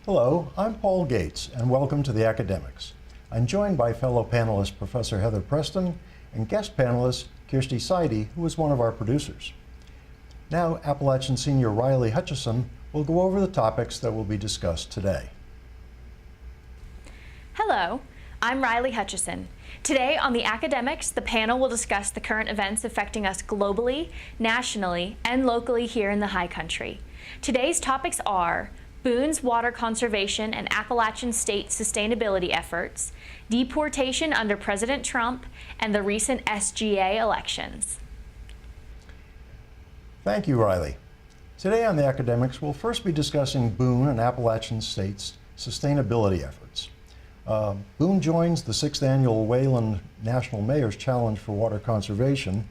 Hello, I'm Paul Gates, and welcome to the Academics. I'm joined by fellow panelist Professor Heather Preston and guest panelist Kirsty Seide, who is one of our producers. Now, Appalachian Senior Riley Hutchison will go over the topics that will be discussed today. Hello, I'm Riley Hutchison. Today on the Academics, the panel will discuss the current events affecting us globally, nationally, and locally here in the High Country. Today's topics are Boone's water conservation and Appalachian state sustainability efforts, deportation under President Trump, and the recent SGA elections. Thank you, Riley. Today on the Academics, we'll first be discussing Boone and Appalachian state's sustainability efforts. Boone joins the 6th annual Wayland National Mayor's Challenge for Water Conservation.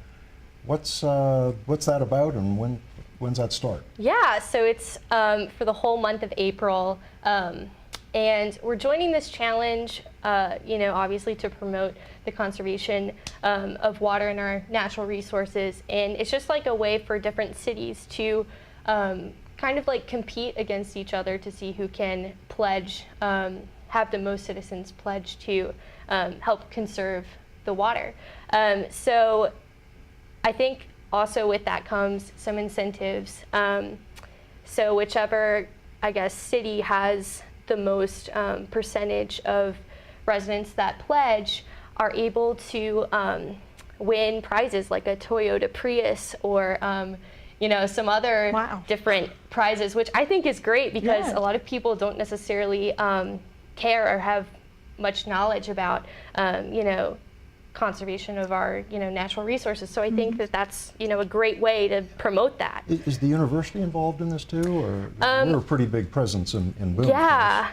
What's that about, and when's that start? Yeah, so it's for the whole month of April, and we're joining this challenge, obviously to promote the conservation of water and our natural resources, and it's just like a way for different cities to kind of like compete against each other to see who can pledge, have the most citizens pledge to help conserve the water. So I think also with that comes some incentives. So whichever, I guess, city has the most percentage of residents that pledge are able to win prizes like a Toyota Prius or some other different prizes, which I think is great because a lot of people don't necessarily care or have much knowledge about conservation of our natural resources. So I think that that's a great way to promote that. Is the university involved in this too, or we're a pretty big presence in Boone? Yeah.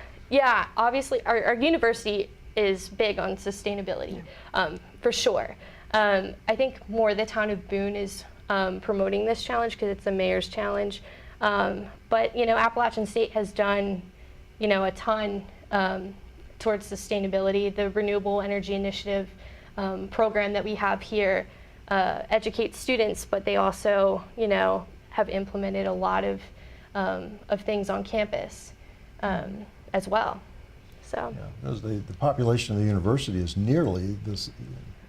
Obviously, our university is big on sustainability, for sure. I think more the town of Boone is promoting this challenge because it's a mayor's challenge. But Appalachian State has done a ton towards sustainability. The Renewable Energy Initiative program that we have here educates students, but they also, have implemented a lot of things on campus as well. So the population of the university is nearly this,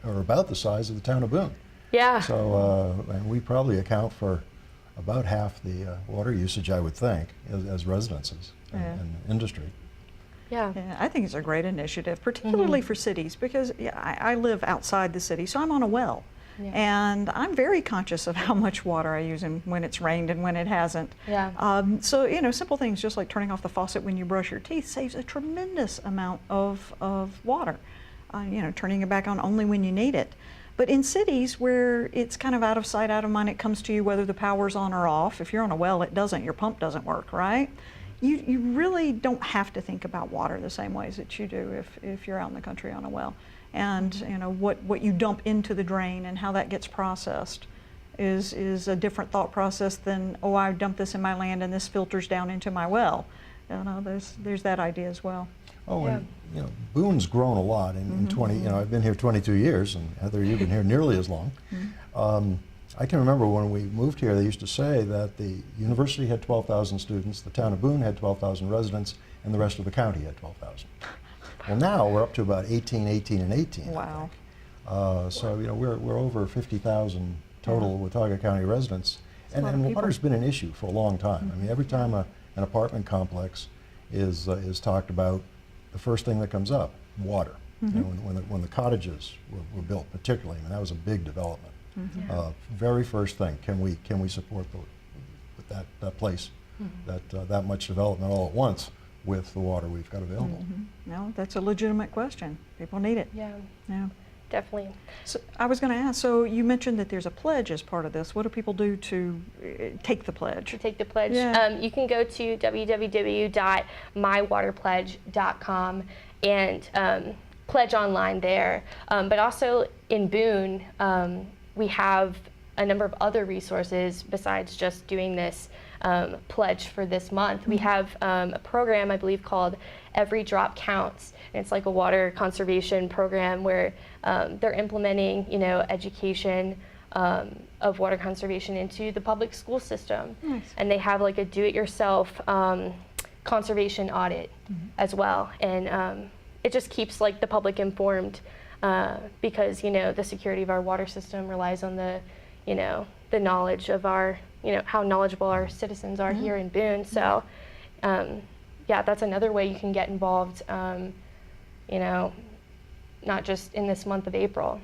or about the size of the town of Boone. Yeah. So and we probably account for about half the water usage, I would think, as residences and industry. Yeah, I think it's a great initiative, particularly for cities, because I live outside the city, so I'm on a well. Yeah. And I'm very conscious of how much water I use and when it's rained and when it hasn't. Yeah. So, simple things just like turning off the faucet when you brush your teeth saves a tremendous amount of water. Turning it back on only when you need it. But in cities where it's kind of out of sight, out of mind, it comes to you whether the power's on or off. If you're on a well, it doesn't. Your pump doesn't work, right? You really don't have to think about water the same ways that you do if you're out in the country on a well. And what you dump into the drain and how that gets processed is a different thought process than, oh, I dumped this in my land and this filters down into my well. There's that idea as well. Oh, and Boone's grown a lot in 20. I've been here 22 years, and Heather, you've been here nearly as long. I can remember when we moved here, they used to say that the university had 12,000 students, the town of Boone had 12,000 residents, and the rest of the county had 12,000. Well, now we're up to about 18, and 18. Wow. So we're over 50,000 total Watauga County residents, and water's been an issue for a long time. I mean, every time an apartment complex is talked about, the first thing that comes up, water. When the cottages were built, particularly, I mean, that was a big development. Very first thing, can we support that place, that much development all at once with the water we've got available? No, that's a legitimate question. People need it. Yeah. Definitely. So I was going to ask, so you mentioned that there's a pledge as part of this. What do people do to take the pledge? To take the pledge? Yeah. You can go to www.mywaterpledge.com and pledge online there. But also in Boone, we have a number of other resources besides just doing this pledge for this month. We have a program, I believe, called Every Drop Counts. And it's like a water conservation program where they're implementing, education of water conservation into the public school system. Nice. And they have like a do-it-yourself conservation audit as well. And it just keeps like the public informed because, you know, the security of our water system relies on the, you know, the knowledge of our, you know, how knowledgeable our citizens are here in Boone. So yeah, that's another way you can get involved, you know, not just in this month of April.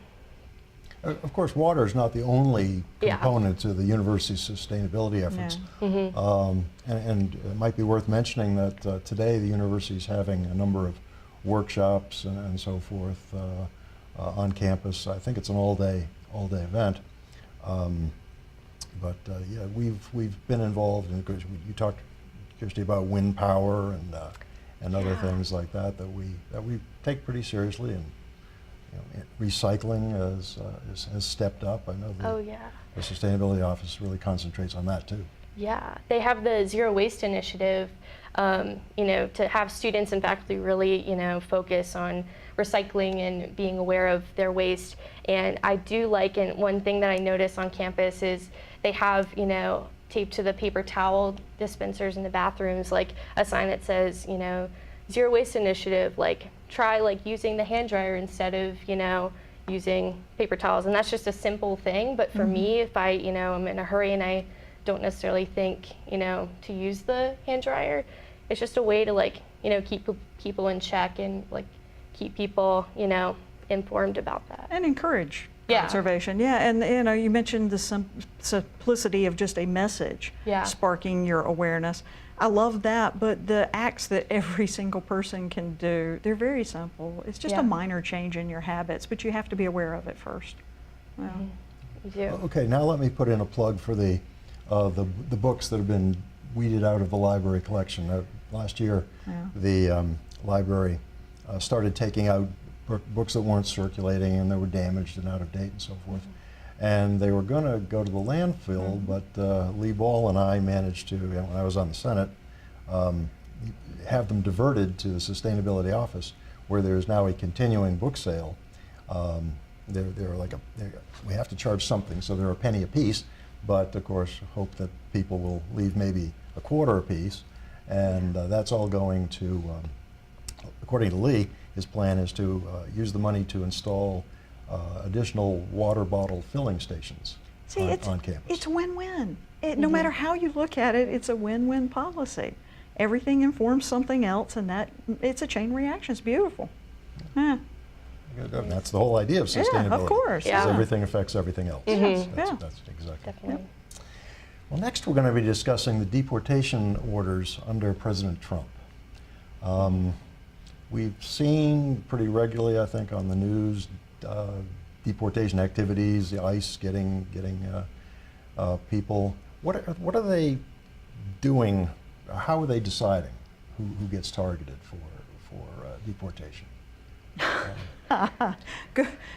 Of course, water is not the only component to the university's sustainability efforts. And it might be worth mentioning that today the university is having a number of workshops and so forth on campus. I think it's an all-day event. Yeah, we've been involved in, you talked, Kirsty, about wind power and other things like that we take pretty seriously. And you know, recycling has stepped up. I know the Sustainability Office really concentrates on that too. Yeah, they have the Zero Waste Initiative, you know, to have students and faculty really, you know, focus on recycling and being aware of their waste. And I do like, and one thing that I notice on campus is they have, you know, taped to the paper towel dispensers in the bathrooms, like a sign that says, you know, Zero Waste Initiative, like try like using the hand dryer instead of, you know, using paper towels. And that's just a simple thing, but for me, if I, you know, I'm in a hurry and I don't necessarily think, you know, to use the hand dryer, it's just a way to like, you know, keep people in check and like keep people, you know, informed about that. And encourage conservation. Yeah, and you know, you mentioned the simplicity of just a message sparking your awareness. I love that, but the acts that every single person can do, they're very simple. It's just a minor change in your habits, but you have to be aware of it first. Well, You do. Okay, now let me put in a plug for the books that have been weeded out of the library collection. Last year, the library started taking out books that weren't circulating and that were damaged and out of date and so forth. And they were going to go to the landfill, but Lee Ball and I managed to, when I was on the Senate, have them diverted to the Sustainability Office, where there's now a continuing book sale. They're like we have to charge something, so they're a penny a piece, but of course hope that people will leave maybe a quarter a piece, and that's all going to, according to Lee, his plan is to use the money to install additional water bottle filling stations on campus. It's win-win. No matter how you look at it, it's a win-win policy. Everything informs something else, and it's a chain reaction. It's beautiful. Yeah. And that's the whole idea of sustainability. Yeah, of course. Because everything affects everything else. That's exactly. Definitely. Well, next we're going to be discussing the deportation orders under President Trump. We've seen pretty regularly, I think, on the news, deportation activities, the ICE getting people. What are they doing? How are they deciding who gets targeted for deportation?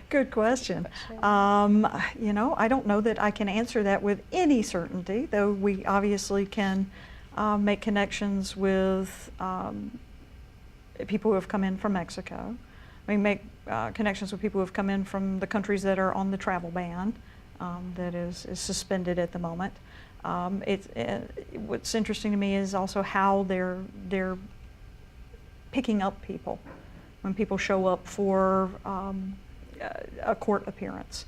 Good question. You know, I don't know that I can answer that with any certainty, though we obviously can make connections with people who have come in from Mexico. We make connections with people who have come in from the countries that are on the travel ban that is suspended at the moment. What's interesting to me is also how they're picking up people when people show up for a court appearance.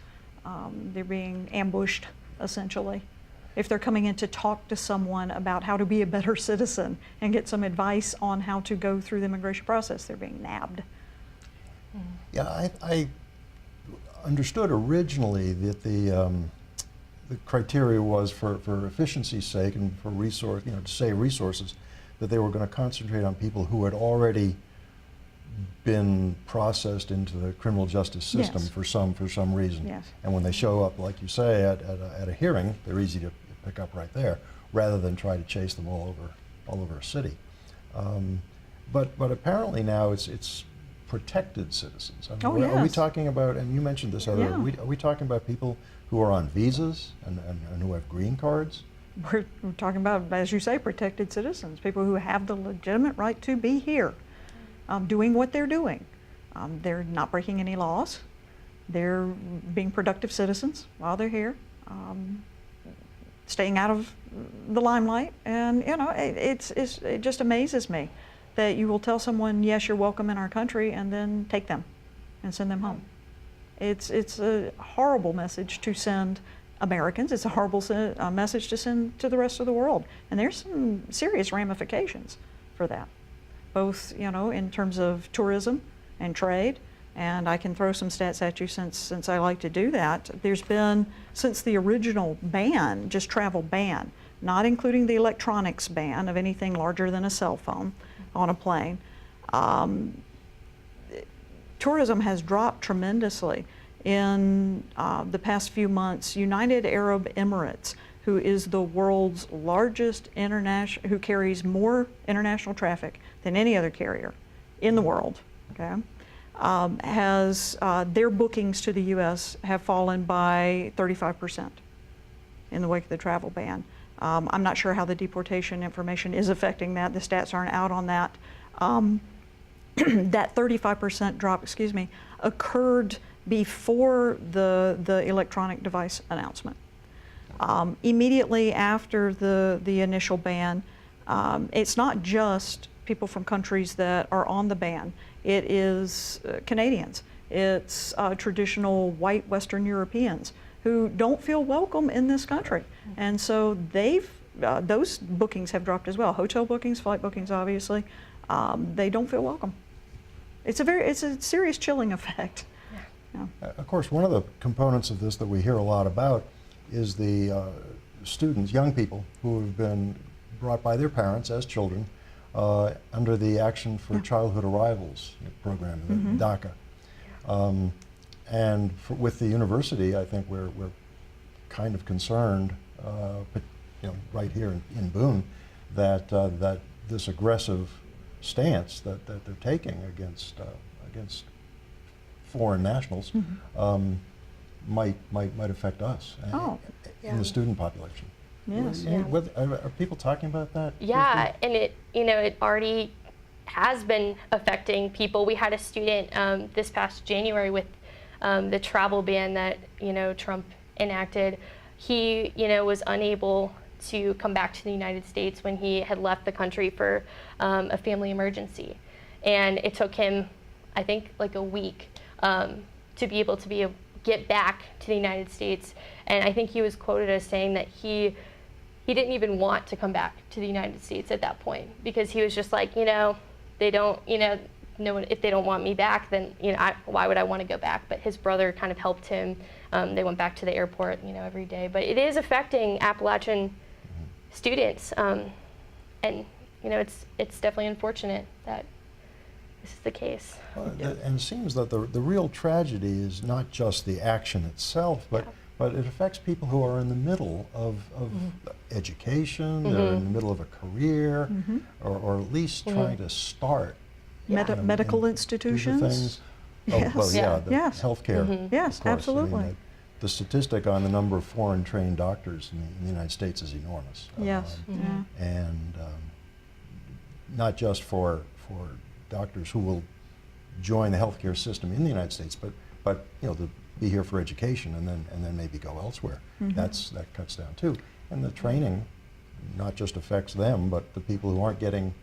They're being ambushed, essentially. If they're coming in to talk to someone about how to be a better citizen and get some advice on how to go through the immigration process, they're being nabbed. Yeah, I understood originally that the criteria was for efficiency's sake and for resource, to save resources, that they were going to concentrate on people who had already been processed into the criminal justice system for some reason. Yes. And when they show up, like you say, at a hearing, they're easy to pick up right there, rather than try to chase them all over a city. But apparently now it's protected citizens. I mean, are we talking about? And you mentioned this other. Are we talking about people who are on visas and who have green cards? We're talking about, as you say, protected citizens, people who have the legitimate right to be here. Doing what they're doing. They're not breaking any laws. They're being productive citizens while they're here. staying out of the limelight. And you know, it just amazes me that you will tell someone, yes, you're welcome in our country, and then take them and send them home. It's a horrible message to send Americans. It's a horrible message to send to the rest of the world. And there's some serious ramifications for that, both, you know, in terms of tourism and trade. And I can throw some stats at you since I like to do that. There's been, since the original ban, just travel ban, not including the electronics ban of anything larger than a cell phone on a plane, tourism has dropped tremendously. In the past few months, United Arab Emirates, who is the world's largest international, who carries more international traffic than any other carrier in the world, okay, has, their bookings to the U.S. have fallen by 35% in the wake of the travel ban. I'm not sure how the deportation information is affecting that. The stats aren't out on that. That 35% drop, occurred before the electronic device announcement. Immediately after the initial ban, it's not just people from countries that are on the ban. It is Canadians. It's traditional white Western Europeans who don't feel welcome in this country. And so those bookings have dropped as well. Hotel bookings, flight bookings, obviously. They don't feel welcome. It's a serious chilling effect. Yeah. Of course, one of the components of this that we hear a lot about is the students, young people, who have been brought by their parents as children under the Action for Childhood Arrivals program, the DACA. And with the university, I think we're kind of concerned, right here in Boone, that that this aggressive stance that they're taking against foreign nationals might affect us in the student population. Yes. Are people talking about that? Yeah, and it already has been affecting people. We had a student this past January with the travel ban that Trump enacted. He was unable to come back to the United States when he had left the country for a family emergency, and it took him, I think, like a week to be able to get back to the United States. And I think he was quoted as saying that he didn't even want to come back to the United States at that point, because he was just like, they don't, if they don't want me back, then why would I want to go back? But his brother kind of helped him. They went back to the airport, every day. But it is affecting Appalachian students, and it's definitely unfortunate that this is the case. And it seems that the real tragedy is not just the action itself, but it affects people who are in the middle of education, they're in the middle of a career, or at least trying to start. Medical institutions. Things. Yes. Oh, well, Yes. Healthcare. Yes, of course. absolutely. I mean, the statistic on the number of foreign trained doctors in the United States is enormous. Yes. And not just for doctors who will join the healthcare system in the United States, but to be here for education and then maybe go elsewhere. That cuts down too. And the training not just affects them, but the people who aren't getting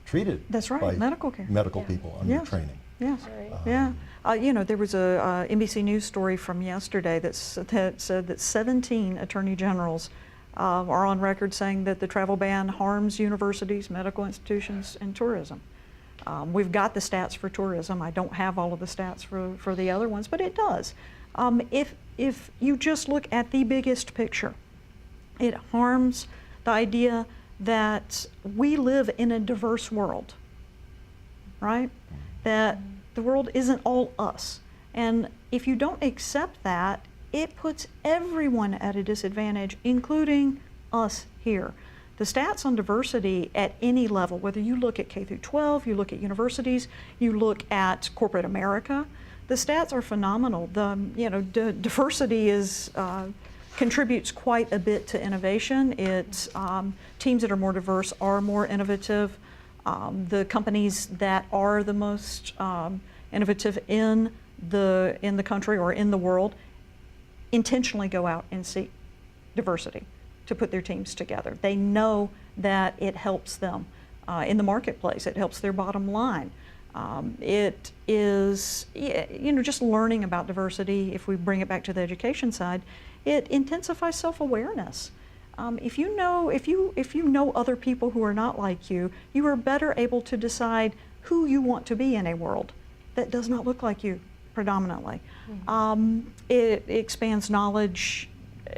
treated. That's right. By medical care. Medical people under training. Yes. There was a NBC News story from yesterday that said that 17 attorney generals are on record saying that the travel ban harms universities, medical institutions, and tourism. We've got the stats for tourism. I don't have all of the stats for the other ones, but it does. If you just look at the biggest picture, it harms the idea that we live in a diverse world, right? That the world isn't all us. And if you don't accept that, it puts everyone at a disadvantage, including us here. The stats on diversity at any level, whether you look at K through 12, you look at universities, you look at corporate America, the stats are phenomenal. Diversity contributes quite a bit to innovation. Teams that are more diverse are more innovative. The companies that are the most innovative in the country or in the world intentionally go out and seek diversity. to put their teams together. They know that it helps them in the marketplace. It helps their bottom line. It is, just learning about diversity. If we bring it back to the education side, it intensifies self-awareness. If you know other people who are not like you, you are better able to decide who you want to be in a world that does not look like you predominantly. It expands knowledge,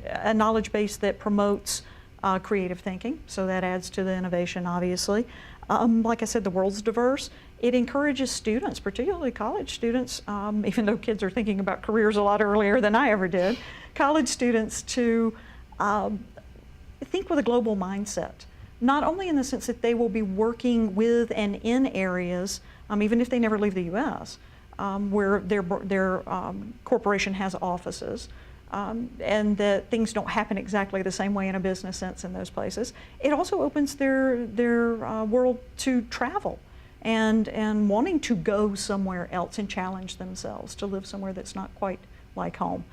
a knowledge base that promotes creative thinking, so that adds to the innovation, obviously. Like I said, the world's diverse. It encourages students, particularly college students, even though kids are thinking about careers a lot earlier than I ever did, college students to think with a global mindset. Not only in the sense that they will be working with and in areas, even if they never leave the U.S., where their corporation has offices, and that things don't happen exactly the same way in a business sense in those places. It also opens their world to travel and wanting to go somewhere else and challenge themselves to live somewhere that's not quite like home.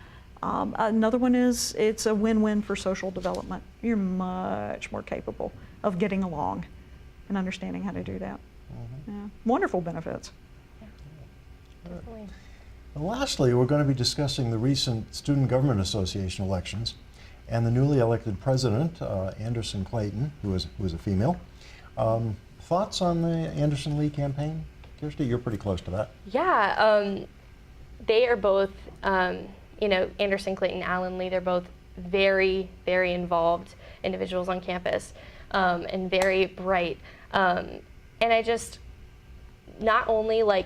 Another one is it's a win-win for social development. You're much more capable of getting along and understanding how to do that. Yeah. Wonderful benefits. Definitely. And lastly, we're going to be discussing the recent Student Government Association elections and the newly elected president, Anderson Clayton, who is a female. Thoughts on the Anderson Lee campaign? Kirsty, you're pretty close to that. Yeah, they are both, Anderson Clayton, Alan Lee, they're both very, very involved individuals on campus and very bright. And I just, not only I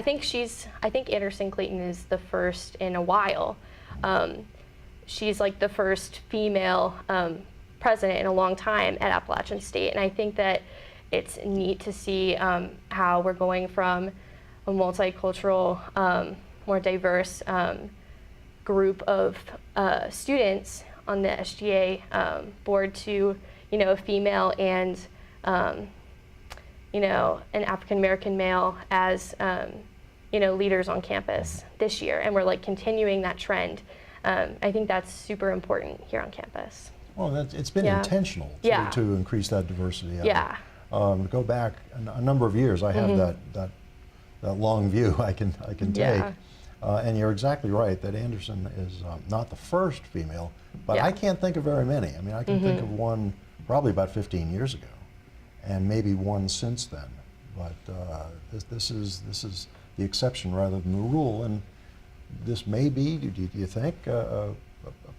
think Anderson Clayton is the first in a while. She's like the first female president in a long time at Appalachian State, and I think that it's neat to see how we're going from a multicultural, more diverse group of students on the SGA board to, a female and an African American male as leaders on campus this year, and we're continuing that trend. I think that's super important here on campus. Well, it's been intentional to increase that diversity. To go back a number of years, I have that long view I can take. And you're exactly right that Anderson is not the first female, but I can't think of very many. I mean, I can think of one probably about 15 years ago, and maybe one since then. But this is the exception rather than the rule, and this may be, do you think, a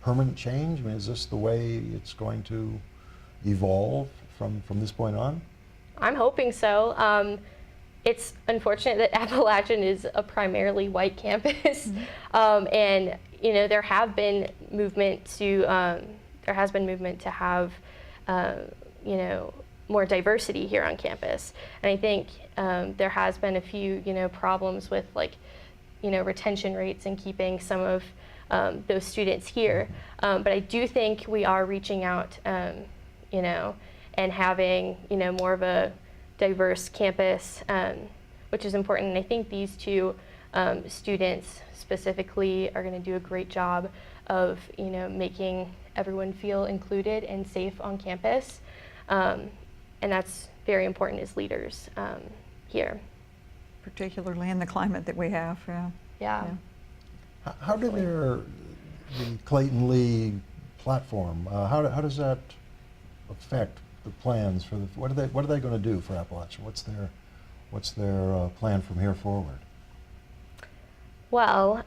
permanent change? I mean, is this the way it's going to evolve from this point on? I'm hoping so. It's unfortunate that Appalachian is a primarily white campus, and there has been movement to have more diversity here on campus, and I think there has been a few problems with retention rates and keeping some of those students here. But I do think we are reaching out, and having more of a diverse campus, which is important. And I think these two students specifically are going to do a great job of making everyone feel included and safe on campus, and that's very important as leaders here. Particularly in the climate that we have. Yeah. How did the Clayton Lee platform? How does that affect the plans for what are they going to do for Appalachian? What's their plan from here forward? Well,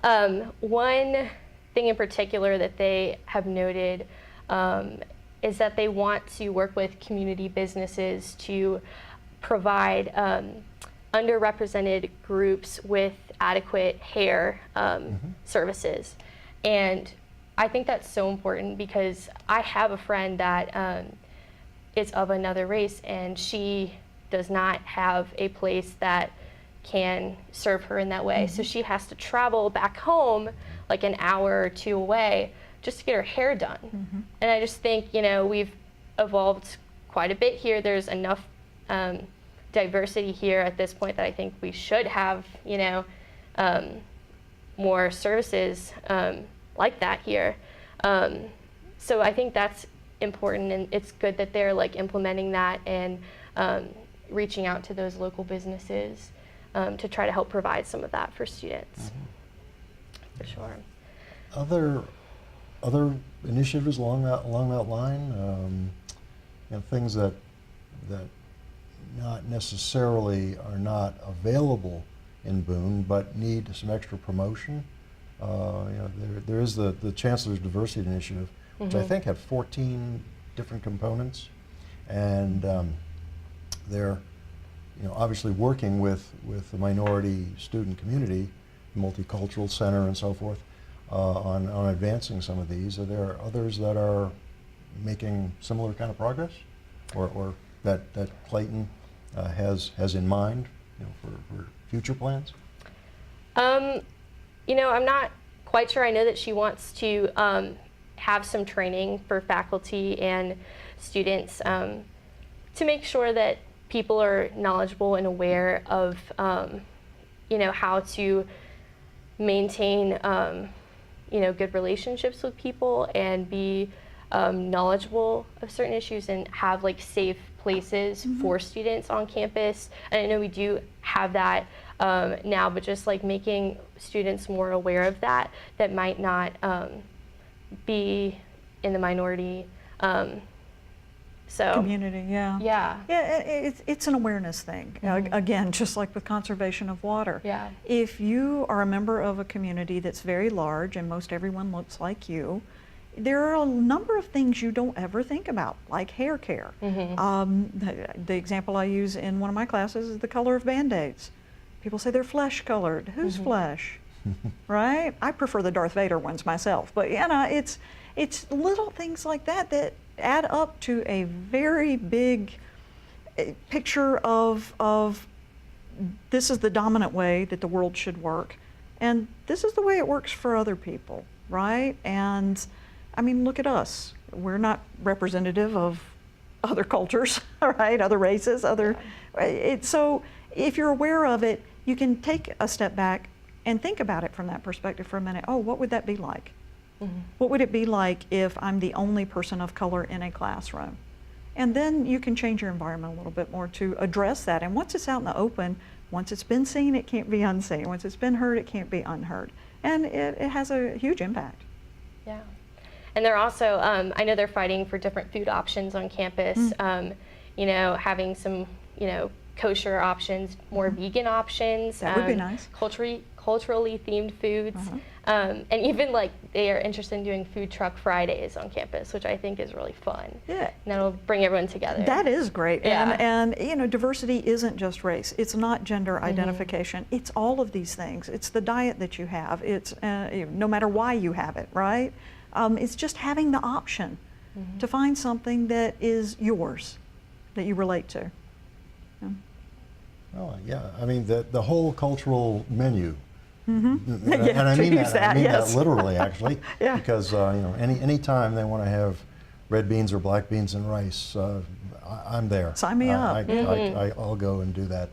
one thing in particular that they have noted is that they want to work with community businesses to provide underrepresented groups with adequate hair services. And I think that's so important because I have a friend that is of another race, and she does not have a place that can serve her in that way. So she has to travel back home like an hour or two away just to get her hair done. And I just think, we've evolved quite a bit here. There's enough diversity here at this point that I think we should have, more services like that here. So I think that's important, and it's good that they're like implementing that and reaching out to those local businesses to try to help provide some of that for students. For sure. Other initiatives along that line, you know, things that not necessarily are not available in Boone, but need some extra promotion. You know, there is the Chancellor's Diversity Initiative, which I think had 14 different components, and they're, you know, obviously working with the minority student community, multicultural center, and so forth, on advancing some of these. Are there others that are making similar kind of progress, or that Clayton has in mind, you know, for future plans? You know, I'm not quite sure. I know that she wants to have some training for faculty and students to make sure that people are knowledgeable and aware of, you know, how to maintain, you know, good relationships with people and be knowledgeable of certain issues and have like safe places for students on campus. And I know we do have that now, but just like making students more aware of that might not be in the minority. So Community, yeah. Yeah. Yeah, it's an awareness thing. Again, just like with conservation of water. Yeah. If you are a member of a community that's very large and most everyone looks like you, there are a number of things you don't ever think about, like hair care. The example I use in one of my classes is the color of Band-Aids. People say they're flesh colored. Whose flesh? Right? I prefer the Darth Vader ones myself, but you know, it's little things like that that add up to a very big picture of this is the dominant way that the world should work, and this is the way it works for other people, right? And I mean, look at us. We're not representative of other cultures, right? Other races, other. So if you're aware of it, you can take a step back and think about it from that perspective for a minute. Oh, what would that be like? What would it be like if I'm the only person of color in a classroom? And then you can change your environment a little bit more to address that. And once it's out in the open, once it's been seen, it can't be unseen. Once it's been heard, it can't be unheard. And it has a huge impact. Yeah. And they're also, I know they're fighting for different food options on campus, you know, having some, you know, kosher options, more vegan options. That would be nice. Culturally themed foods. And even like they are interested in doing food truck Fridays on campus, which I think is really fun. Yeah. And that'll bring everyone together. That is great. Yeah. And you know, diversity isn't just race. It's not gender identification. It's all of these things. It's the diet that you have. It's no matter why you have it, right? It's just having the option to find something that is yours, that you relate to. Yeah. Oh, yeah. I mean, the whole cultural menu. And Yeah, I to mean use that. I mean yes. that literally, actually. Yeah. Because you know, any time they want to have red beans or black beans and rice, I'm there. Sign me up. I'll go and do that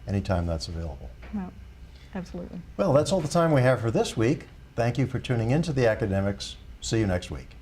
anytime that's available. No, absolutely. Well, that's all the time we have for this week. Thank you for tuning in to the Academics. See you next week.